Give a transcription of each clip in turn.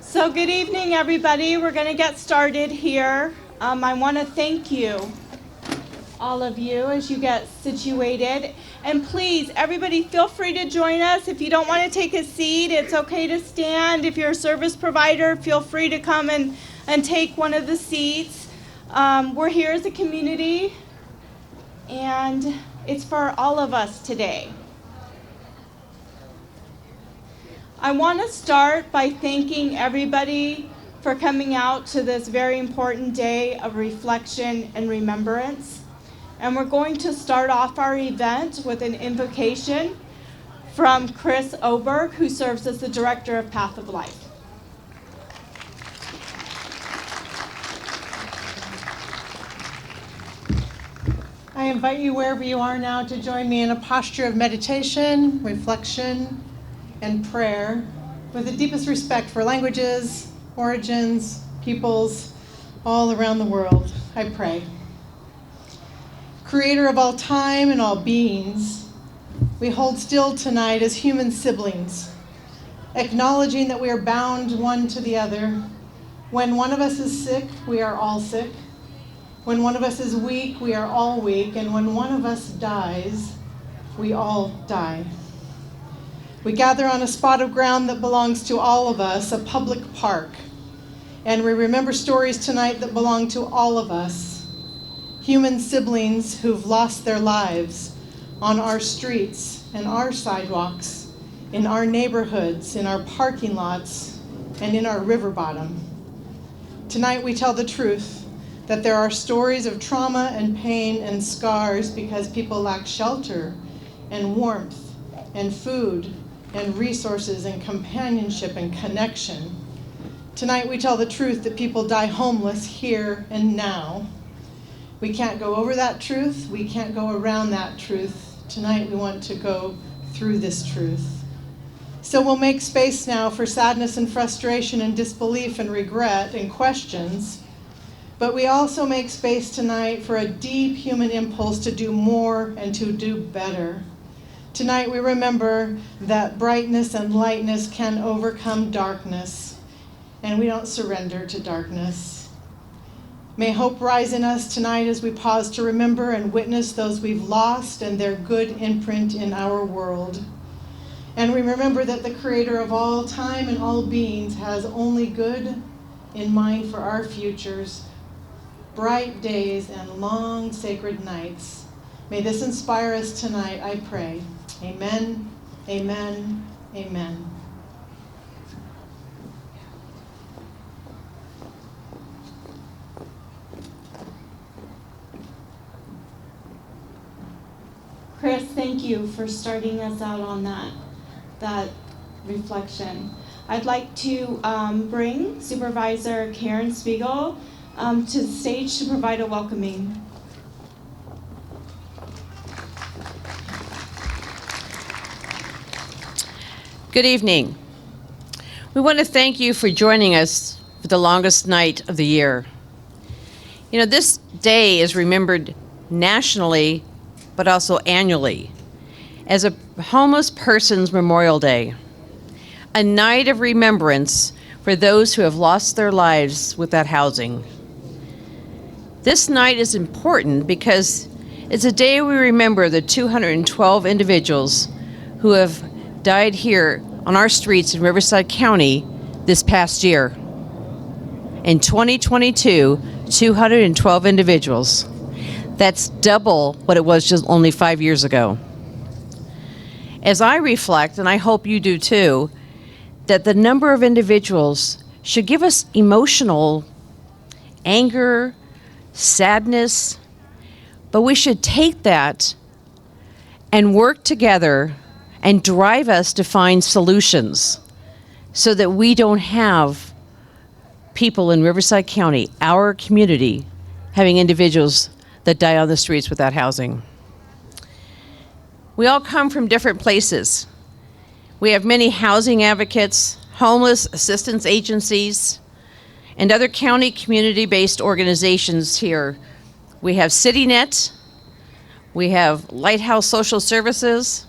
So good evening, everybody. We're going to get started here. I want to thank you, all of you, as you get situated. And please, everybody, feel free to join us. If you don't want to take a seat, it's okay to stand. If you're a service provider, feel free to come and take one of the seats. We're here as a community, and it's for all of us today. I want to start by thanking everybody for coming out to this very important day of reflection and remembrance. And we're going to start off our event with an invocation from Chris Oberg, who serves as the Director of Path of Life. I invite you wherever you are now to join me in a posture of meditation, reflection, and prayer with the deepest respect for languages, origins, peoples all around the world. I pray. Creator of all time and all beings, we hold still tonight as human siblings, acknowledging that we are bound one to the other. When one of us is sick, we are all sick. When one of us is weak, we are all weak. And when one of us dies, we all die. We gather on a spot of ground that belongs to all of us, a public park. And we remember stories tonight that belong to all of us, human siblings who've lost their lives on our streets and our sidewalks, in our neighborhoods, in our parking lots, and in our river bottom. Tonight we tell the truth that there are stories of trauma and pain and scars because people lack shelter and warmth and food and resources and companionship and connection. Tonight we tell the truth that people die homeless here and now. We can't go over that truth. We can't go around that truth. Tonight we want to go through this truth. So we'll make space now for sadness and frustration and disbelief and regret and questions. But we also make space tonight for a deep human impulse to do more and to do better. Tonight we remember that brightness and lightness can overcome darkness, and we don't surrender to darkness. May hope rise in us tonight as we pause to remember and witness those we've lost and their good imprint in our world. And we remember that the Creator of all time and all beings has only good in mind for our futures, bright days and long sacred nights. May this inspire us tonight, I pray. Amen, amen, amen. Chris, thank you for starting us out on that reflection. I'd like to bring Supervisor Karen Spiegel to the stage to provide a welcoming. Good evening. We want to thank you for joining us for the longest night of the year. You know, this day is remembered nationally, but also annually, as a Homeless Persons Memorial Day, a night of remembrance for those who have lost their lives without housing. This night is important because it's a day we remember the 212 individuals who have died here on our streets in Riverside County this past year. In 2022, 212 individuals. That's double what it was just only 5 years ago. As I reflect, and I hope you do too, that the number of individuals should give us emotional anger, sadness, but we should take that and work together and drive us to find solutions so that we don't have people in Riverside County, our community, having individuals that die on the streets without housing. We all come from different places. We have many housing advocates, homeless assistance agencies, and other county community-based organizations here. We have CityNet, we have Lighthouse Social Services,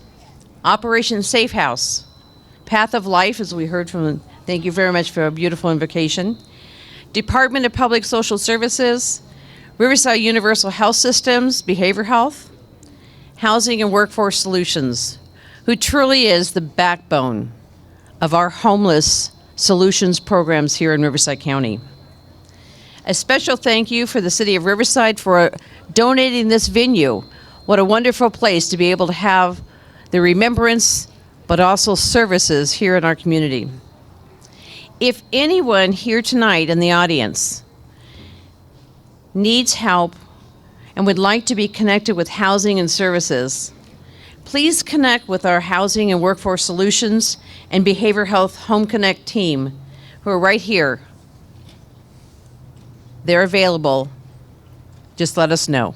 Operation Safe House, Path of Life, as we heard from Thank you very much for a beautiful invocation. Department of Public Social Services, Riverside Universal Health Systems, Behavioral Health, Housing and Workforce Solutions, who truly is the backbone of our homeless solutions programs here in Riverside County. A special thank you for the City of Riverside for donating this venue. What a wonderful place to be able to have the remembrance, but also services here in our community. If anyone here tonight in the audience needs help and would like to be connected with housing and services, please connect with our Housing and Workforce Solutions and Behavioral Health Home Connect team, who are right here. They're available. Just let us know.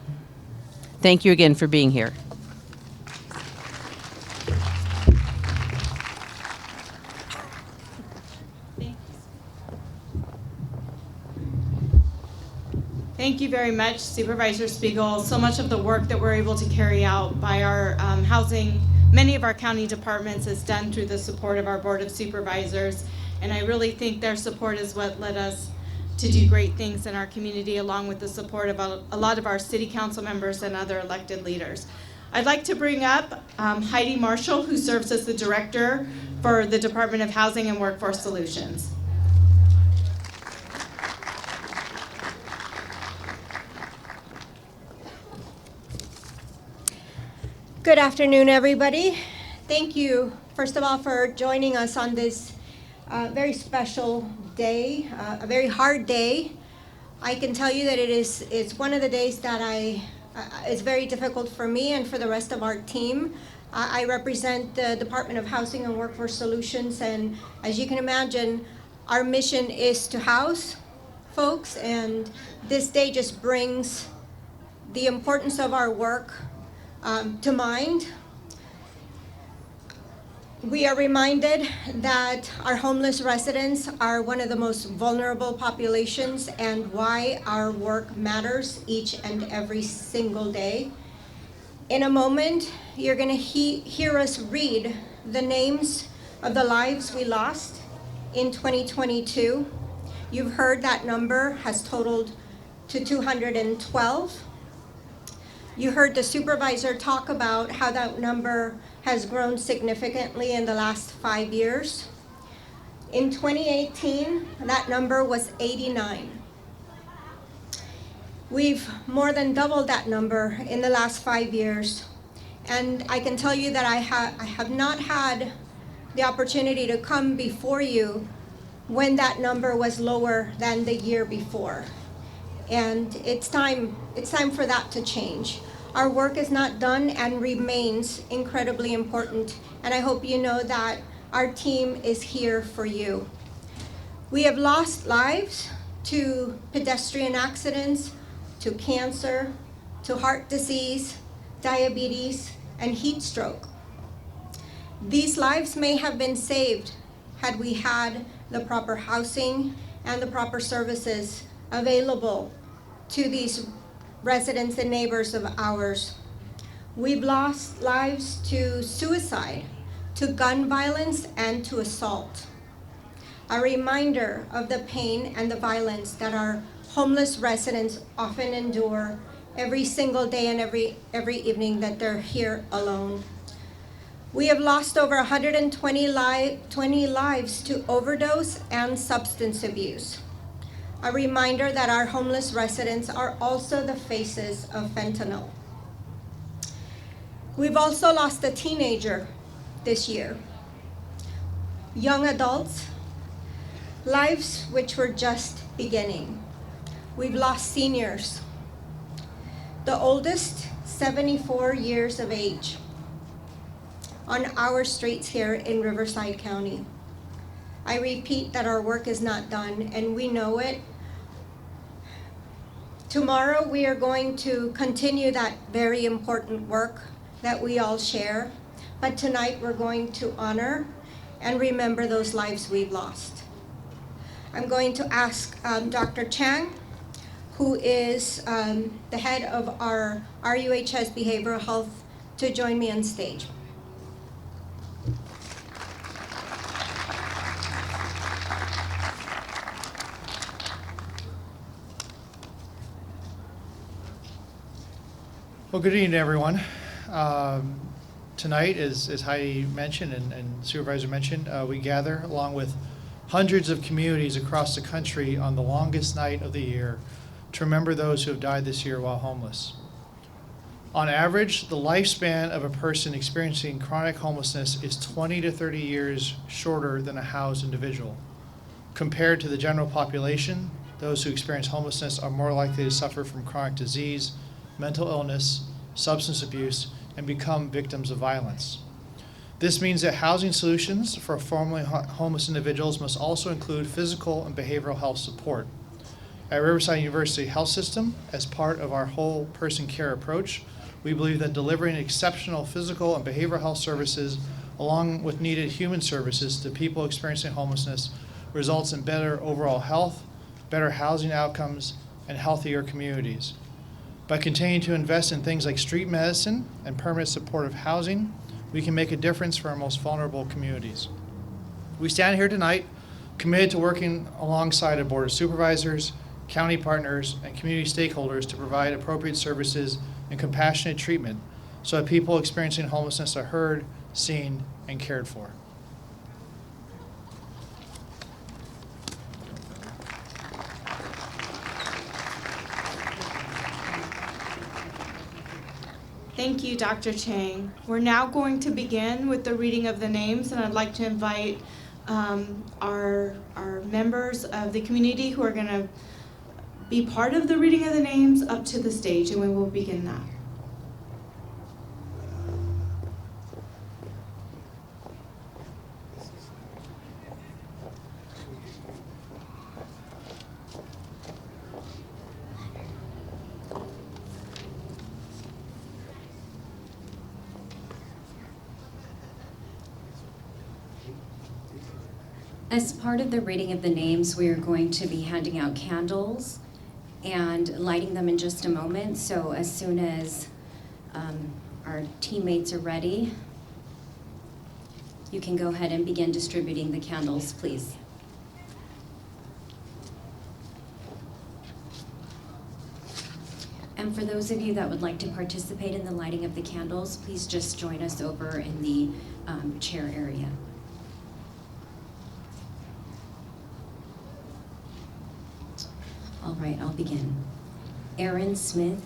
Thank you again for being here. Thank you very much, Supervisor Spiegel. So much of the work that we're able to carry out by our many of our county departments is done through the support of our Board of Supervisors. And I really think their support is what led us to do great things in our community, along with the support of a lot of our city council members and other elected leaders. I'd like to bring up Heidi Marshall, who serves as the director for the Department of Housing and Workforce Solutions. Good afternoon, everybody. Thank you, first of all, for joining us on this very special day, a very hard day. I can tell you that it's one of the days that it's very difficult for me and for the rest of our team. I represent the Department of Housing and Workforce Solutions, and as you can imagine, our mission is to house folks, and this day just brings the importance of our work to mind. We are reminded that our homeless residents are one of the most vulnerable populations and why our work matters each and every single day. In a moment, you're going to hear us read the names of the lives we lost in 2022. You've heard that number has totaled to 212. You heard the supervisor talk about how that number has grown significantly in the last 5 years. In 2018, that number was 89. We've more than doubled that number in the last 5 years. And I can tell you that I have not had the opportunity to come before you when that number was lower than the year before. And it's time for that to change. Our work is not done and remains incredibly important, and I hope you know that our team is here for you. We have lost lives to pedestrian accidents, to cancer, to heart disease, diabetes, and heat stroke. These lives may have been saved had we had the proper housing and the proper services available to these residents and neighbors of ours. We've lost lives to suicide, to gun violence, and to assault. A reminder of the pain and the violence that our homeless residents often endure every single day and every evening that they're here alone. We have lost over 120 lives to overdose and substance abuse. A reminder that our homeless residents are also the faces of fentanyl. We've also lost a teenager this year. Young adults, lives which were just beginning. We've lost seniors. The oldest, 74 years of age, on our streets here in Riverside County. I repeat that our work is not done, and we know it. Tomorrow we are going to continue that very important work that we all share, but tonight we're going to honor and remember those lives we've lost. I'm going to ask Dr. Chang, who is the head of our RUHS Behavioral Health, to join me on stage. Well, good evening, everyone. Tonight, as Heidi mentioned and Supervisor mentioned, we gather along with hundreds of communities across the country on the longest night of the year to remember those who have died this year while homeless. On average, the lifespan of a person experiencing chronic homelessness is 20 to 30 years shorter than a housed individual. Compared to the general population, those who experience homelessness are more likely to suffer from chronic disease, mental illness, substance abuse, and become victims of violence. This means that housing solutions for formerly homeless individuals must also include physical and behavioral health support. At Riverside University Health System, as part of our whole person care approach, we believe that delivering exceptional physical and behavioral health services along with needed human services to people experiencing homelessness results in better overall health, better housing outcomes, and healthier communities. By continuing to invest in things like street medicine and permanent supportive housing, we can make a difference for our most vulnerable communities. We stand here tonight committed to working alongside a board of supervisors, county partners, and community stakeholders to provide appropriate services and compassionate treatment so that people experiencing homelessness are heard, seen, and cared for. Thank you, Dr. Chang. We're now going to begin with the reading of the names, and I'd like to invite our members of the community who are going to be part of the reading of the names up to the stage, and we will begin that. As part of the reading of the names, we are going to be handing out candles and lighting them in just a moment. So as soon as our teammates are ready, you can go ahead and begin distributing the candles, please. And for those of you that would like to participate in the lighting of the candles, please just join us over in the chair area. All right, I'll begin. Aaron Smith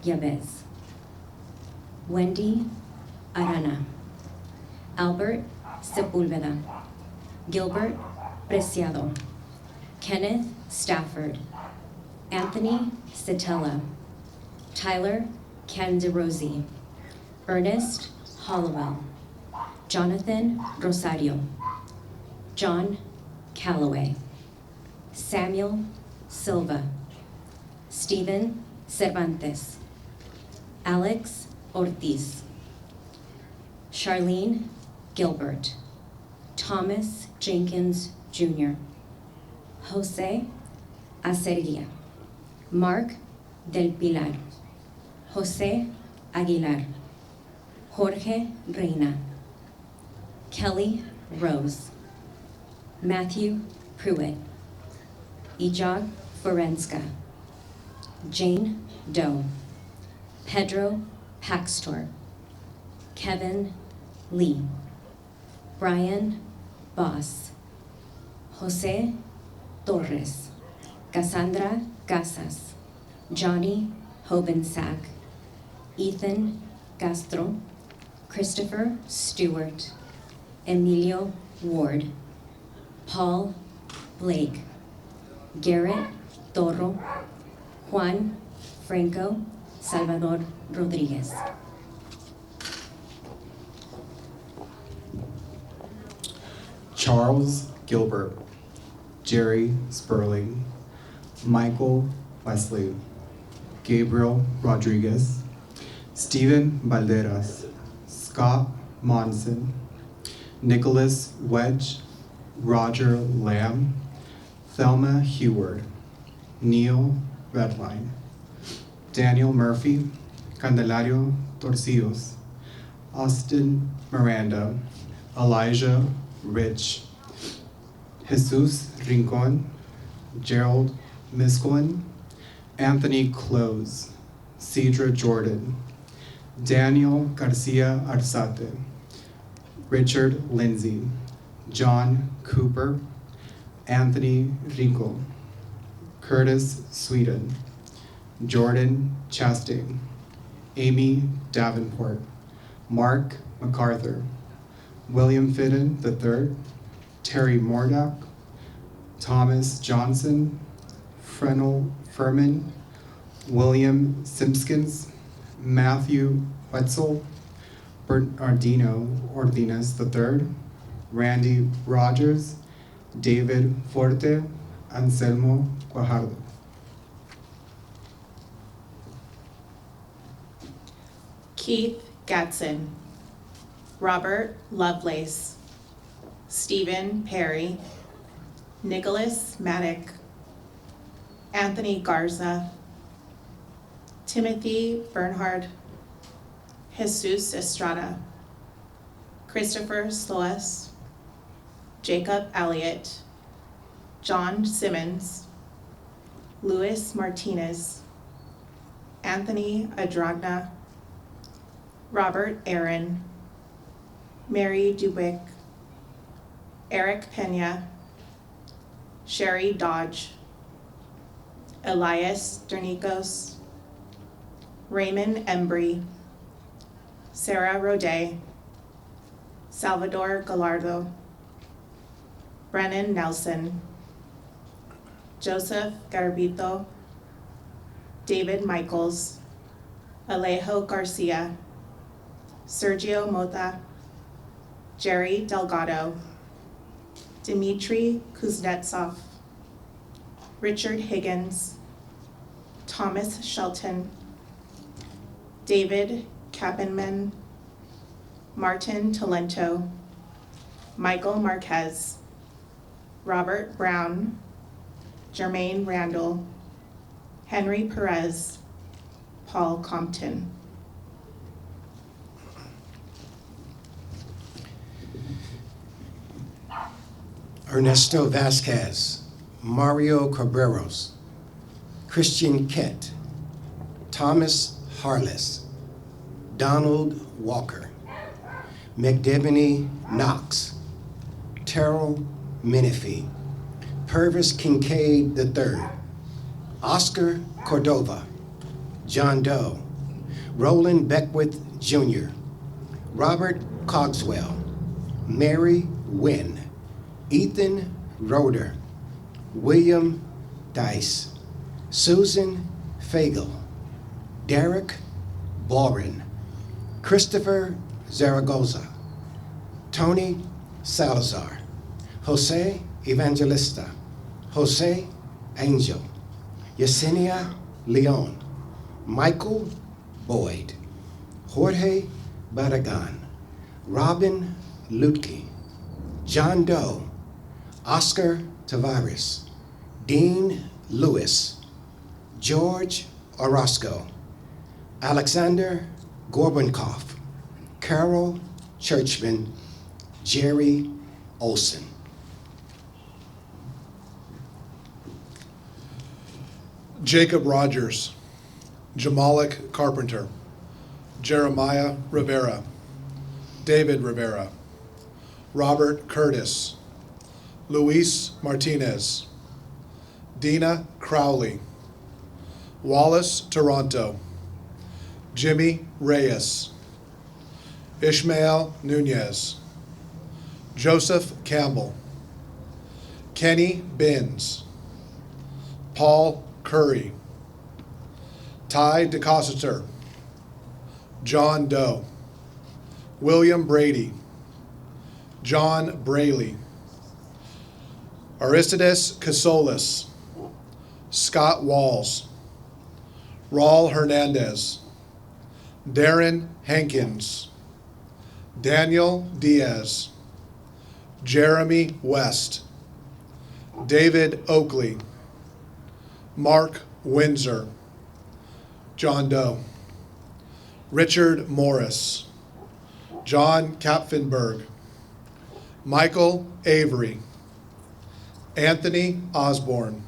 Yabez. Wendy Arana. Albert Sepulveda. Gilbert Preciado. Kenneth Stafford. Anthony Satella. Tyler Candirosi. Ernest Hollowell. Jonathan Rosario. John Calloway. Samuel Silva. Stephen Cervantes. Alex Ortiz. Charlene Gilbert. Thomas Jenkins Jr. Jose Aceria. Mark Del Pilar. Jose Aguilar. Jorge Reina. Kelly Rose. Matthew Pruitt. Ijog Forenska. Jane Doe. Pedro Paxtor. Kevin Lee. Brian Boss. Jose Torres. Cassandra Casas. Johnny Hobensack. Ethan Castro. Christopher Stewart. Emilio Ward. Paul Blake. Garrett Toro. Juan Franco Salvador Rodriguez. Charles Gilbert. Jerry Sperling. Michael Wesley. Gabriel Rodriguez. Stephen Valderas. Scott Monson. Nicholas Wedge. Roger Lamb. Thelma Heward. Neil Redline. Daniel Murphy. Candelario Torcios. Austin Miranda. Elijah Rich. Jesus Rincon. Gerald Misquin. Anthony Close. Cedra Jordan, Daniel Garcia Arzate, Richard Lindsay, John Cooper, Anthony Rico, Curtis Sweden, Jordan Chastain, Amy Davenport, Mark MacArthur, William Fidden III, Terry Mordock, Thomas Johnson, Frenel Furman, William Simpkins, Matthew Wetzel, Bernardino Ordinas III, Randy Rogers, David Forte, Anselmo Guajardo. Keith Gatson, Robert Lovelace, Stephen Perry, Nicholas Maddock, Anthony Garza, Timothy Bernhard, Jesus Estrada, Christopher Sloas, Jacob Elliott, John Simmons, Luis Martinez, Anthony Adragna, Robert Aaron, Mary Dubick, Eric Pena, Sherry Dodge, Elias Dernikos, Raymond Embry, Sarah Rodet, Salvador Gallardo, Brennan Nelson, Joseph Garbito, David Michaels, Alejo Garcia, Sergio Mota, Jerry Delgado, Dmitry Kuznetsov, Richard Higgins, Thomas Shelton, David Kappenman, Martin Talento, Michael Marquez, Robert Brown, Jermaine Randall, Henry Perez, Paul Compton. Ernesto Vasquez, Mario Cabreros, Christian Kent, Thomas Harless, Donald Walker, McDebony Knox, Terrell Menifee, Purvis Kincaid III, Oscar Cordova, John Doe, Roland Beckwith Jr., Robert Cogswell, Mary Wynn, Ethan Roeder, William Dice, Susan Fagel, Derek Boren, Christopher Zaragoza, Tony Salazar, Jose Evangelista, Jose Angel, Yesenia Leon, Michael Boyd, Jorge Barragan, Robin Lutke, John Doe, Oscar Tavares, Dean Lewis, George Orozco, Alexander Gorbankov, Carol Churchman, Jerry Olson. Jacob Rogers, Jamalik Carpenter, Jeremiah Rivera, David Rivera, Robert Curtis, Luis Martinez, Dina Crowley, Wallace Toronto, Jimmy Reyes, Ishmael Nunez, Joseph Campbell, Kenny Binns, Paul Curry, Ty DeCossiter, John Doe, William Brady, John Braley, Aristides Casolis, Scott Walls, Raul Hernandez, Darren Hankins, Daniel Diaz, Jeremy West, David Oakley, Mark Windsor, John Doe, Richard Morris, John Kapfenberg, Michael Avery, Anthony Osborne,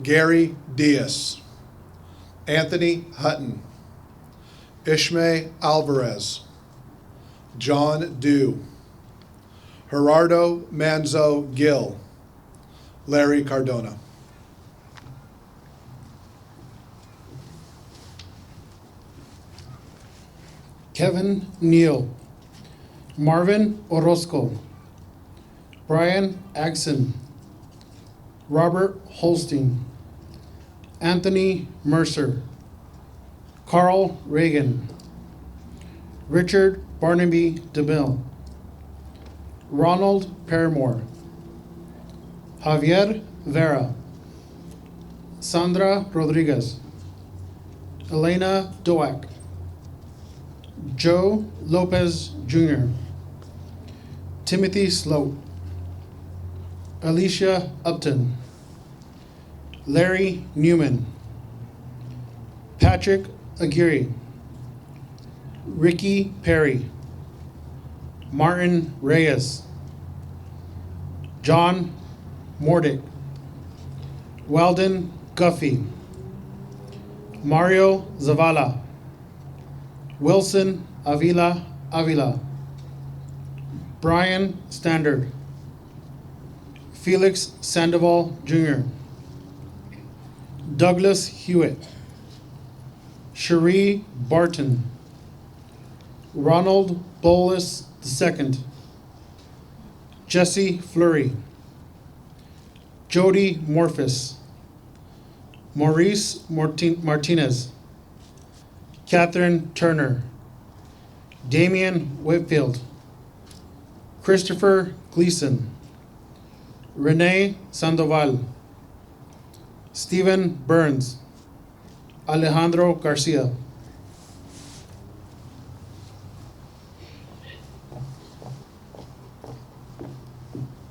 Gary Diaz, Anthony Hutton, Ishmael Alvarez, John Dew, Gerardo Manzo Gill, Larry Cardona. Kevin Neal, Marvin Orozco, Brian Agson, Robert Holstein, Anthony Mercer, Carl Reagan, Richard Barnaby DeMille, Ronald Paramore, Javier Vera, Sandra Rodriguez, Elena Doak, Joe Lopez Jr., Timothy Sloat, Alicia Upton, Larry Newman, Patrick Aguirre, Ricky Perry, Martin Reyes, John Mordick, Weldon Guffey, Mario Zavala, Wilson Avila, Brian Standard, Felix Sandoval Jr., Douglas Hewitt, Cherie Barton, Ronald Bolus II, Jesse Fleury, Jody Morphus, Maurice Martinez, Catherine Turner, Damian Whitfield, Christopher Gleason, Renee Sandoval, Stephen Burns, Alejandro Garcia.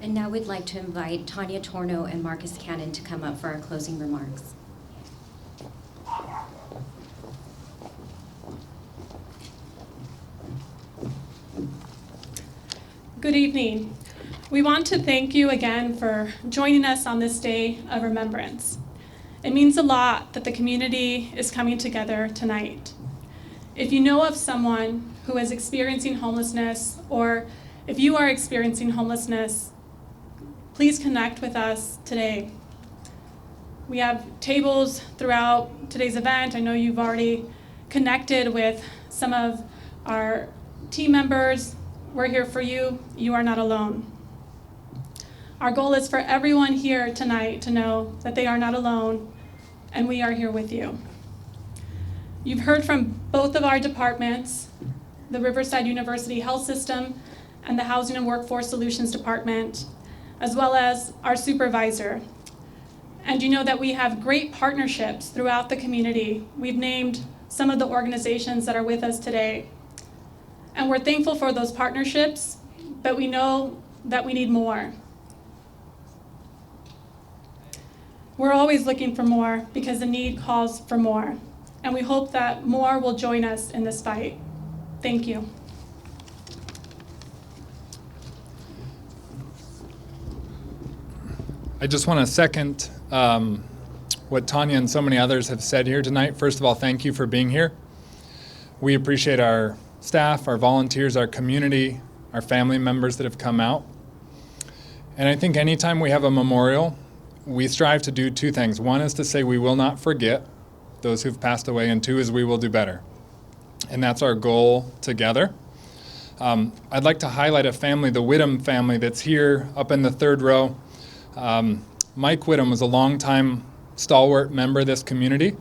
And now we'd like to invite Tanya Torno and Marcus Cannon to come up for our closing remarks. Good evening. We want to thank you again for joining us on this day of remembrance. It means a lot that the community is coming together tonight. If you know of someone who is experiencing homelessness, or if you are experiencing homelessness, please connect with us today. We have tables throughout today's event. I know you've already connected with some of our team members. We're here for you. You are not alone. Our goal is for everyone here tonight to know that they are not alone, and we are here with you. You've heard from both of our departments, the Riverside University Health System and the Housing and Workforce Solutions Department, as well as our supervisor. And you know that we have great partnerships throughout the community. We've named some of the organizations that are with us today. And we're thankful for those partnerships, but we know that we need more. We're always looking for more because the need calls for more. And we hope that more will join us in this fight. Thank you. I just want to second what Tanya and so many others have said here tonight. First of all, thank you for being here. We appreciate our staff, our volunteers, our community, our family members that have come out. And I think anytime we have a memorial, we strive to do two things. One is to say we will not forget those who've passed away, and two is we will do better. And that's our goal together. I'd like to highlight a family, the Whittam family, that's here up in the third row. Mike Whittam was a longtime stalwart member of this community.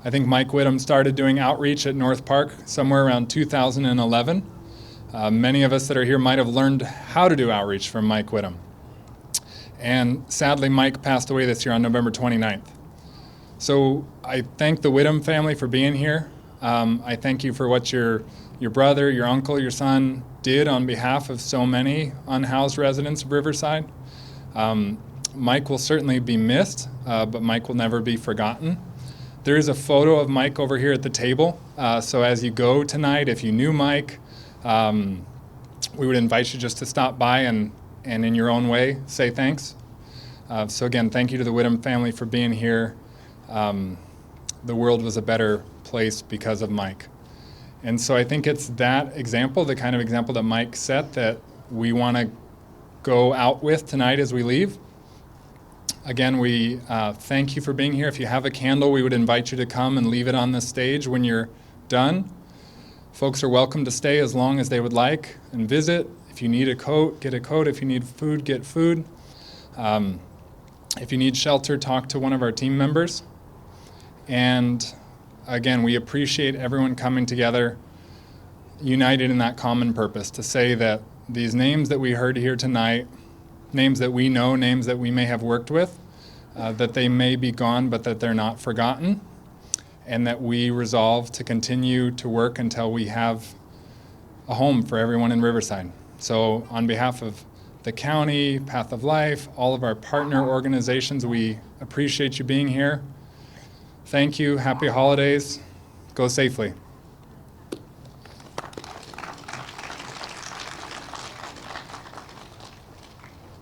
I think Mike Whittam started doing outreach at North Park somewhere around 2011. Many of us that are here might have learned how to do outreach from Mike Whittam. And sadly, Mike passed away this year on November 29th. So I thank the Whittam family for being here. I thank you for what your brother, your uncle, your son did on behalf of so many unhoused residents of Riverside. Mike will certainly be missed, but Mike will never be forgotten. There is a photo of Mike over here at the table. So as you go tonight, if you knew Mike, we would invite you just to stop by and in your own way, say thanks. So again, thank you to the Whittam family for being here. the world was a better place because of Mike. And so I think it's that example, the kind of example that Mike set, that we want to go out with tonight as we leave. Again, we thank you for being here. If you have a candle, we would invite you to come and leave it on the stage when you're done. Folks are welcome to stay as long as they would like and visit. If you need a coat, get a coat. If you need food, get food. If you need shelter, talk to one of our team members. And again, we appreciate everyone coming together, united in that common purpose, to say that these names that we heard here tonight, names that we know, names that we may have worked with, that they may be gone, but that they're not forgotten, and that we resolve to continue to work until we have a home for everyone in Riverside. So on behalf of the county, Path of Life, all of our partner organizations, we appreciate you being here. Thank you. Happy holidays. Go safely.